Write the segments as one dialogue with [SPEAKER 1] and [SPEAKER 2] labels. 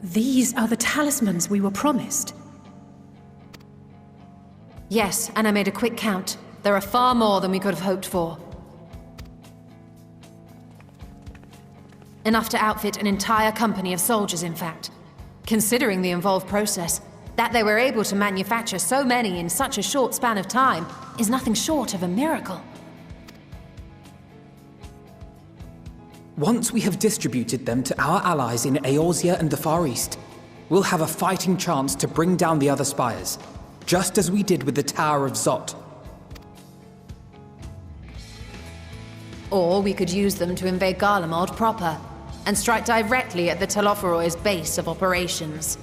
[SPEAKER 1] These are the talismans we were promised.
[SPEAKER 2] Yes, and I made a quick count. There are far more than we could have hoped for. Enough to outfit an entire company of soldiers, in fact. Considering the involved process, that they were able to manufacture so many in such a short span of time is nothing short of a miracle.
[SPEAKER 3] Once we have distributed them to our allies in Eorzea and the Far East, we'll have a fighting chance to bring down the other spires, just as we did with the Tower of Zot.
[SPEAKER 2] Or we could use them to invade Garlemald proper, and strike directly at the Telophoroid's base of operations.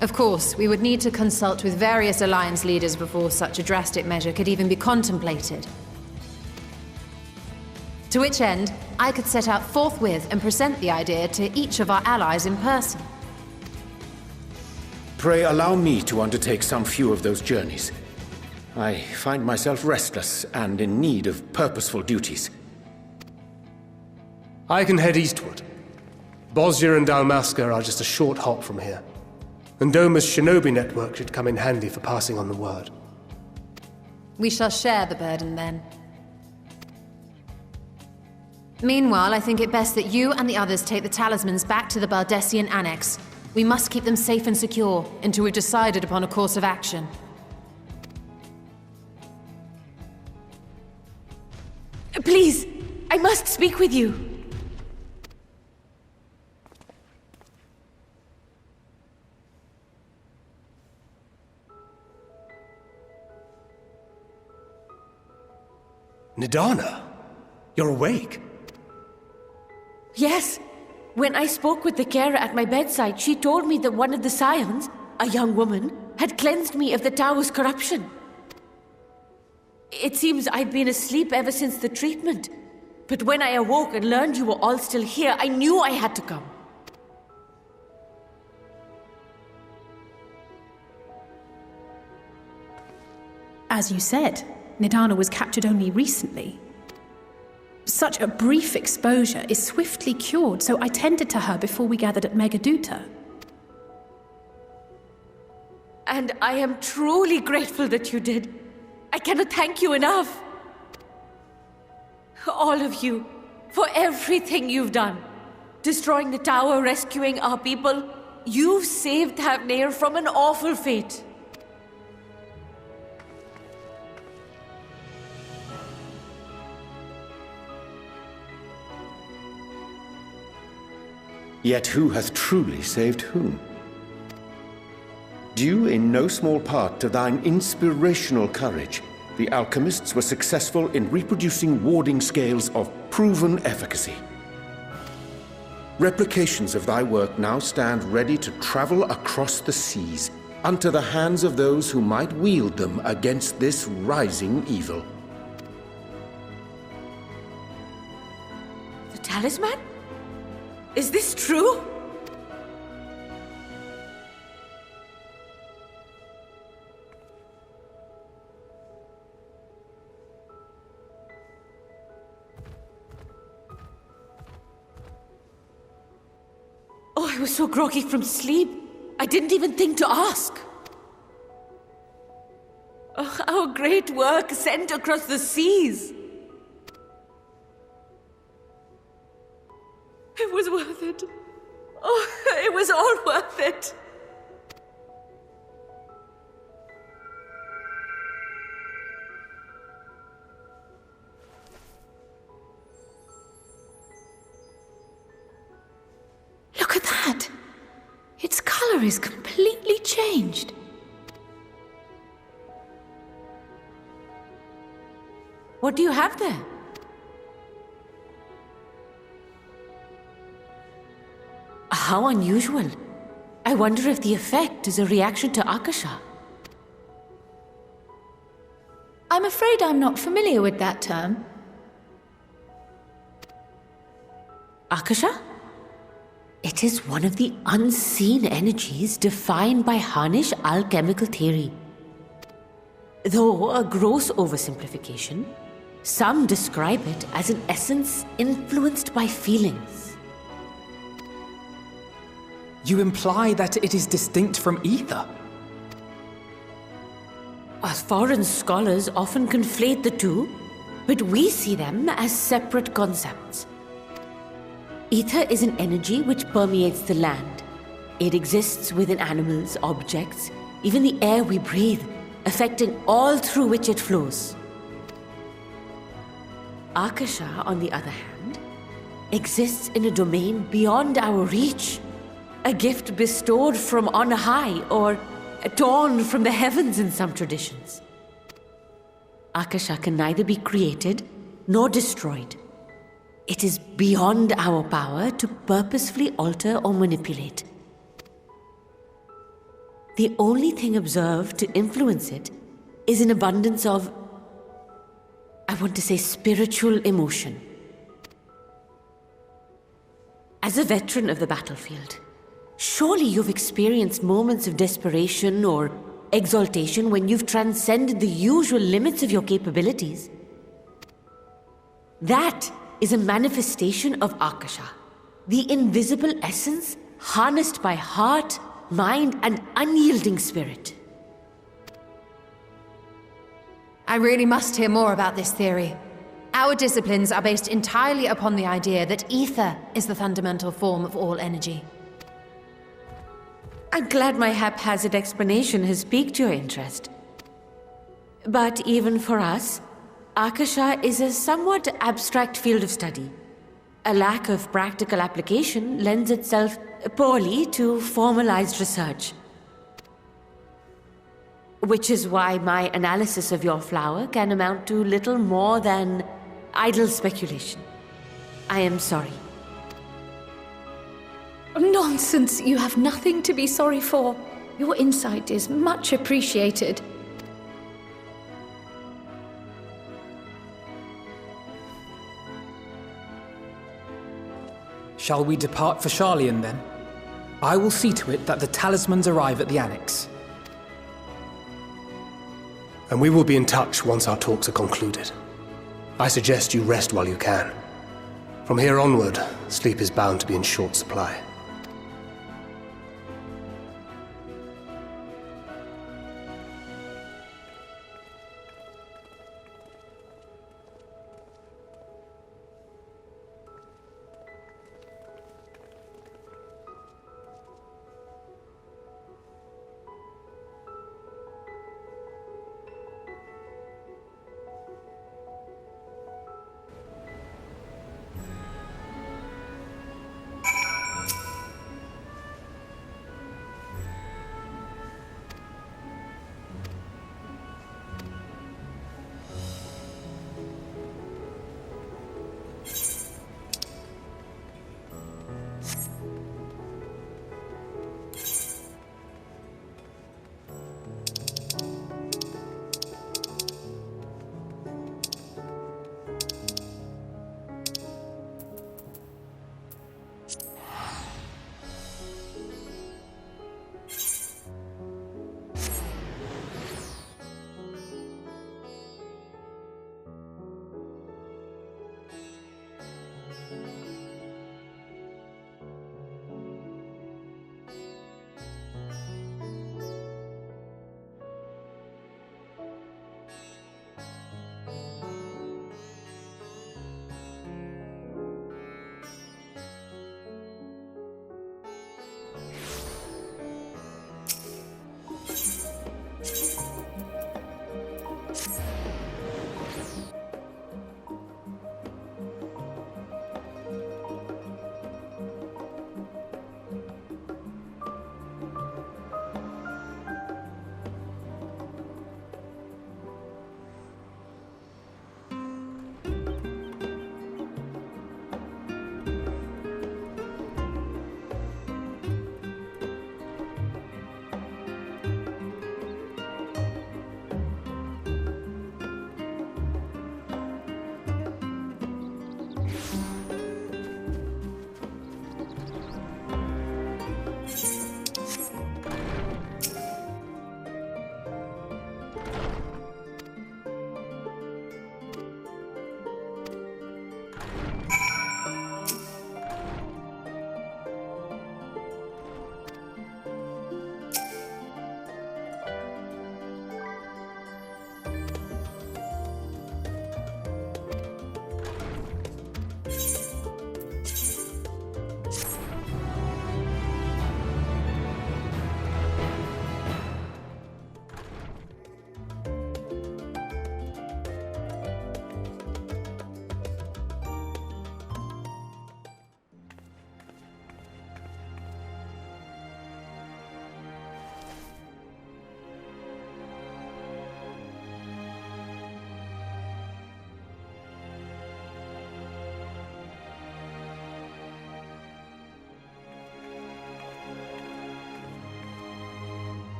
[SPEAKER 2] Of course, we would need to consult with various Alliance leaders before such a drastic measure could even be contemplated. To which end, I could set out forthwith and present the idea to each of our allies in person.
[SPEAKER 4] Pray allow me to undertake some few of those journeys. I find myself restless and in need of purposeful duties.
[SPEAKER 5] I can head eastward. Bosnia and Dalmasca are just a short hop from here. And Doma's shinobi network should come in handy for passing on the word.
[SPEAKER 2] We shall share the burden then. Meanwhile, I think it best that you and the others take the talismans back to the Baldessian Annex. We must keep them safe and secure until we've decided upon a course of action.
[SPEAKER 1] Please, I must speak with you.
[SPEAKER 5] Nidana, you're awake.
[SPEAKER 1] Yes. When I spoke with the carer at my bedside, she told me that one of the scions, a young woman, had cleansed me of the tower's corruption. It seems I'd been asleep ever since the treatment. But when I awoke and learned you were all still here, I knew I had to come. As you said, Nidana was captured only recently. Such a brief exposure is swiftly cured, so I tended to her before we gathered at Megaduta. And I am truly grateful that you did. I cannot thank you enough. All of you, for everything you've done. Destroying the tower, rescuing our people. You've saved Havnir from an awful fate.
[SPEAKER 4] Yet who hath truly saved whom? Due in no small part to thine inspirational courage, the alchemists were successful in reproducing warding scales of proven efficacy. Replications of thy work now stand ready to travel across the seas, unto the hands of those who might wield them against this rising evil.
[SPEAKER 1] The talisman? Is this true? Oh, I was so groggy from sleep. I didn't even think to ask. Oh, our great work sent across the seas. It was worth it. Oh, it was all worth it. Look at that. Its color is completely changed. What do you have there? How unusual. I wonder if the effect is a reaction to Akasha. I'm afraid I'm not familiar with that term. Akasha? It is one of the unseen energies defined by Harnish alchemical theory. Though a gross oversimplification, Some describe it as an essence influenced by feelings.
[SPEAKER 3] You imply that it is distinct from ether?
[SPEAKER 1] Foreign scholars often conflate the two, but we see them as separate concepts. Ether is an energy which permeates the land. It exists within animals, objects, even the air we breathe, affecting all through which it flows. Akasha, on the other hand, exists in a domain beyond our reach, a gift bestowed from on high or torn from the heavens in some traditions. Akasha can neither be created nor destroyed. It is beyond our power to purposefully alter or manipulate. The only thing observed to influence it is an abundance of, I want to say, spiritual emotion. As a veteran of the battlefield, surely you've experienced moments of desperation or exaltation when you've transcended the usual limits of your capabilities. That is a manifestation of Akasha, the invisible essence harnessed by heart, mind, and unyielding spirit.
[SPEAKER 2] I really must hear more about this theory. Our disciplines are based entirely upon the idea that ether is the fundamental form of all energy.
[SPEAKER 1] I'm glad my haphazard explanation has piqued your interest. But even for us, Akasha is a somewhat abstract field of study. A lack of practical application lends itself poorly to formalized research. Which is why my analysis of your flower can amount to little more than idle speculation. I am sorry.
[SPEAKER 6] Nonsense! You have nothing to be sorry for. Your insight is much appreciated.
[SPEAKER 3] Shall we depart for Sharlayan then? I will see to it that the talismans arrive at the Annex.
[SPEAKER 5] And we will be in touch once our talks are concluded. I suggest you rest while you can. From here onward, sleep is bound to be in short supply.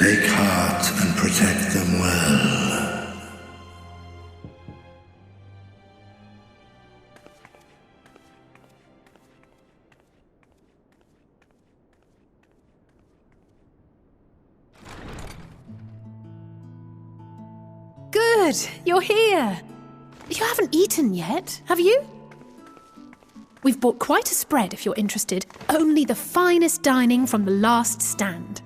[SPEAKER 7] Take heart and protect them well.
[SPEAKER 2] Good, you're here. You haven't eaten yet, have you? We've bought quite a spread if you're interested. Only the finest dining from the last stand.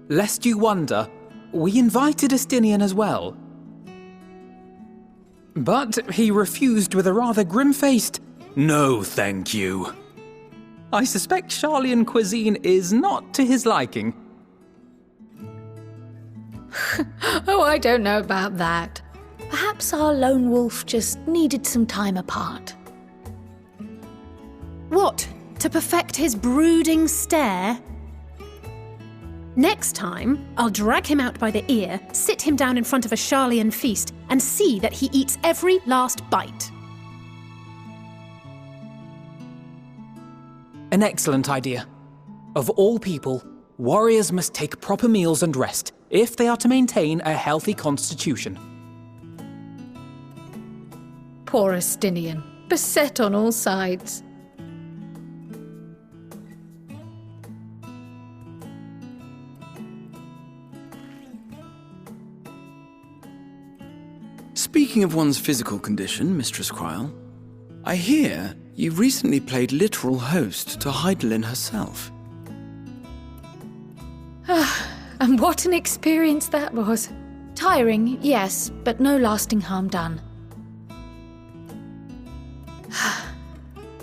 [SPEAKER 3] Lest you wonder, we invited Estinian as well. But he refused with a rather grim-faced, "No, thank you." I suspect Charlian cuisine is not to his liking.
[SPEAKER 6] Oh, I don't know about that. Perhaps our lone wolf just needed some time apart.
[SPEAKER 2] What? To perfect his brooding stare? Next time, I'll drag him out by the ear, sit him down in front of a Charlian feast, and see that he eats every last bite.
[SPEAKER 3] An excellent idea. Of all people, warriors must take proper meals and rest if they are to maintain a healthy constitution.
[SPEAKER 6] Poor Estinian, beset on all sides.
[SPEAKER 8] Speaking of one's physical condition, Mistress Cryle, I hear you recently played literal host to Heidelin herself.
[SPEAKER 6] And what an experience that was. Tiring, yes, but no lasting harm done.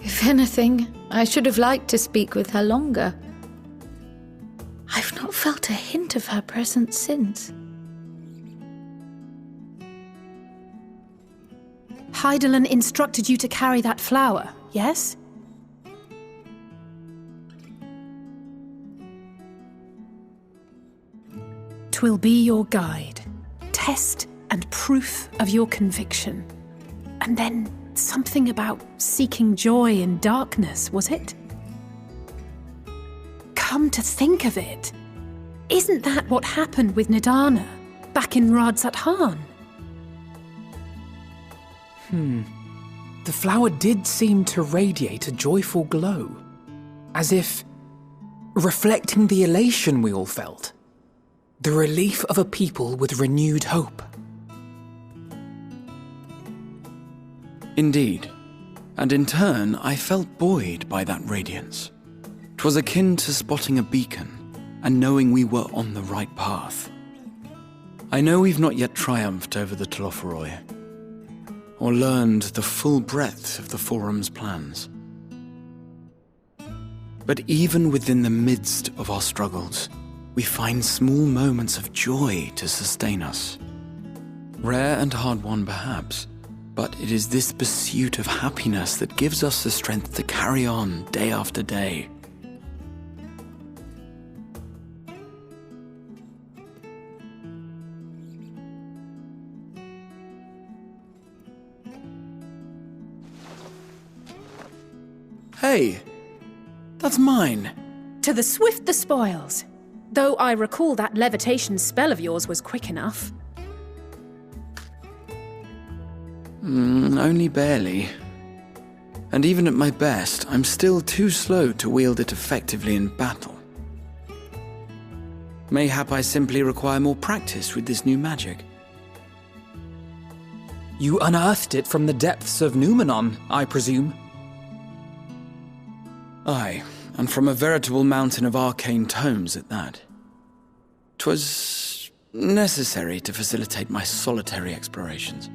[SPEAKER 6] If anything, I should have liked to speak with her longer. I've not felt a hint of her presence since.
[SPEAKER 2] Heidelin instructed you to carry that flower, yes? Twill be your guide, test and proof of your conviction. And then something about seeking joy in darkness, was it? Come to think of it, isn't that what happened with Nidana back in Radzat Han?
[SPEAKER 3] The flower did seem to radiate a joyful glow, as if reflecting the elation we all felt, the relief of a people with renewed hope.
[SPEAKER 8] Indeed, and in turn I felt buoyed by that radiance. 'Twas akin to spotting a beacon and knowing we were on the right path. I know we've not yet triumphed over the Telophoroi, or learned the full breadth of the Forum's plans. But even within the midst of our struggles, we find small moments of joy to sustain us. Rare and hard-won perhaps, but it is this pursuit of happiness that gives us the strength to carry on day after day. Hey, that's mine.
[SPEAKER 2] To the swift the spoils. Though I recall that levitation spell of yours was quick enough.
[SPEAKER 8] Only barely. And even at my best, I'm still too slow to wield it effectively in battle. Mayhap I simply require more practice with this new magic.
[SPEAKER 3] You unearthed it from the depths of Numenon, I presume?
[SPEAKER 8] Aye, and from a veritable mountain of arcane tomes at that. 'Twas necessary to facilitate my solitary explorations.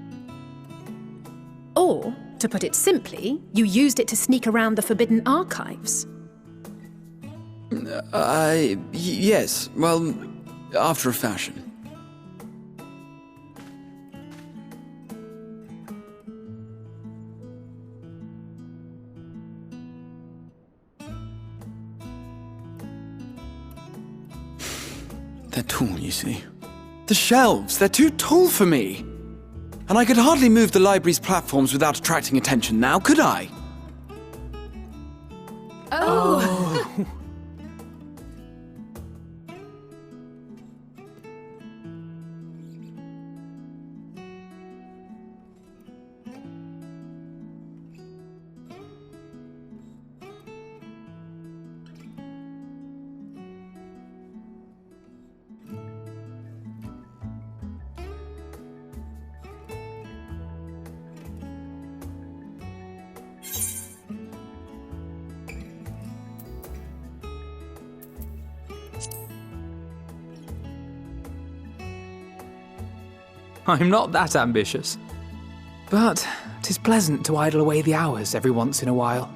[SPEAKER 2] Or, to put it simply, you used it to sneak around the Forbidden Archives.
[SPEAKER 8] Yes. Well, after a fashion. They're tall, you see. The shelves, they're too tall for me. And I could hardly move the library's platforms without attracting attention now, could I?
[SPEAKER 1] Oh.
[SPEAKER 3] I'm not that ambitious. But 'tis pleasant to idle away the hours every once in a while.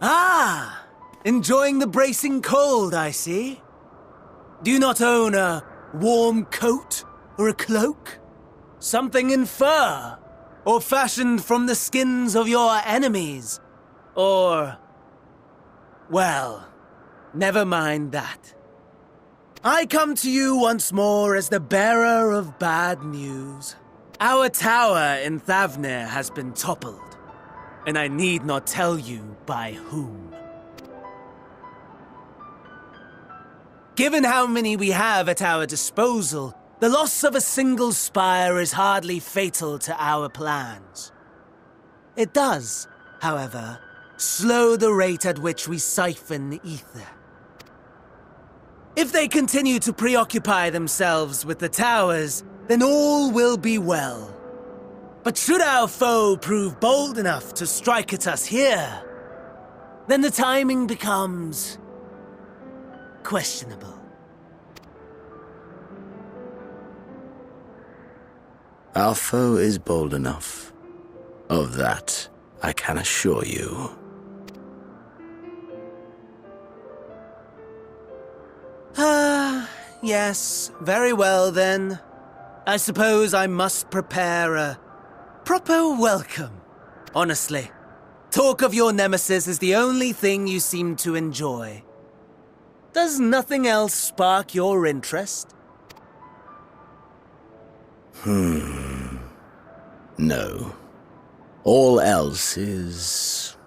[SPEAKER 9] Ah! Enjoying the bracing cold, I see. Do you not own a warm coat or a cloak? Something in fur? Or fashioned from the skins of your enemies? Or... well, never mind that. I come to you once more as the bearer of bad news. Our tower in Thavnir has been toppled. And I need not tell you by whom. Given how many we have at our disposal, the loss of a single spire is hardly fatal to our plans. It does, however, slow the rate at which we siphon ether. If they continue to preoccupy themselves with the towers, then all will be well. But should our foe prove bold enough to strike at us here, then the timing becomes questionable.
[SPEAKER 7] Our foe is bold enough. Of that, I can assure you.
[SPEAKER 9] Yes, very well then. I suppose I must prepare a proper welcome. Honestly, talk of your nemesis is the only thing you seem to enjoy. Does nothing else spark your interest?
[SPEAKER 7] No. All else is...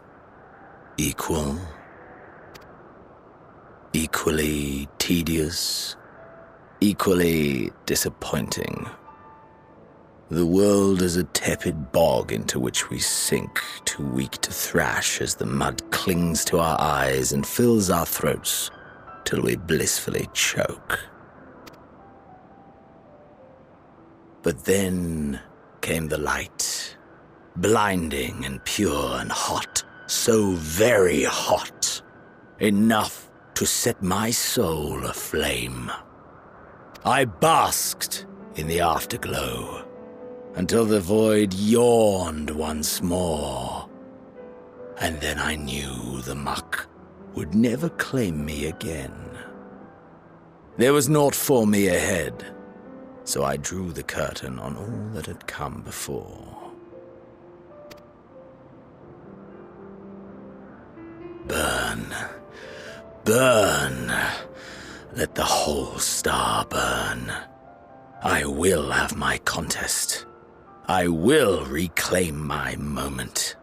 [SPEAKER 7] equal. Equally tedious. Equally disappointing. The world is a tepid bog into which we sink, too weak to thrash as the mud clings to our eyes and fills our throats till we blissfully choke. But then came the light, blinding and pure and hot, so very hot, enough to set my soul aflame. I basked in the afterglow, until the void yawned once more. And then I knew the muck would never claim me again. There was naught for me ahead, so I drew the curtain on all that had come before. Burn, burn, let the whole star burn. I will have my contest. I will reclaim my moment.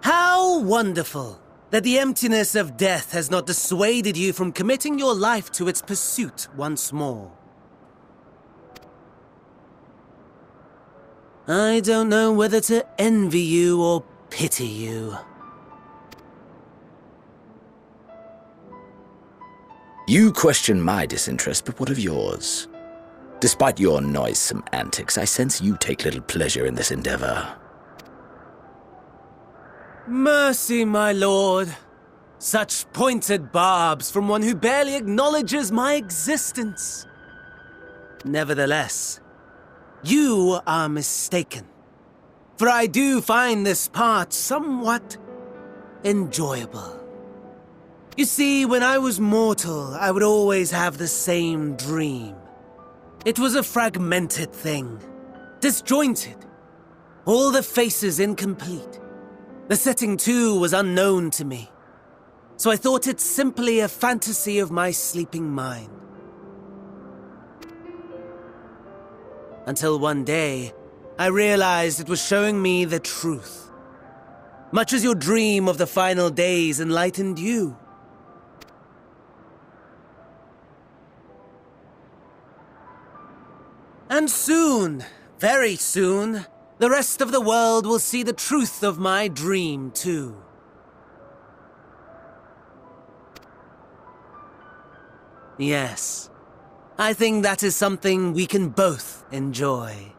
[SPEAKER 9] How wonderful that the emptiness of death has not dissuaded you from committing your life to its pursuit once more. I don't know whether to envy you or pity you.
[SPEAKER 7] You question my disinterest, but what of yours? Despite your noisome antics, I sense you take little pleasure in this endeavor.
[SPEAKER 9] Mercy, my lord. Such pointed barbs from one who barely acknowledges my existence. Nevertheless, you are mistaken. For I do find this part somewhat enjoyable. You see, when I was mortal, I would always have the same dream. It was a fragmented thing, disjointed, all the faces incomplete. The setting, too, was unknown to me, so I thought it simply a fantasy of my sleeping mind. Until one day, I realized it was showing me the truth, much as your dream of the final days enlightened you. And soon, very soon, the rest of the world will see the truth of my dream, too. Yes, I think that is something we can both enjoy.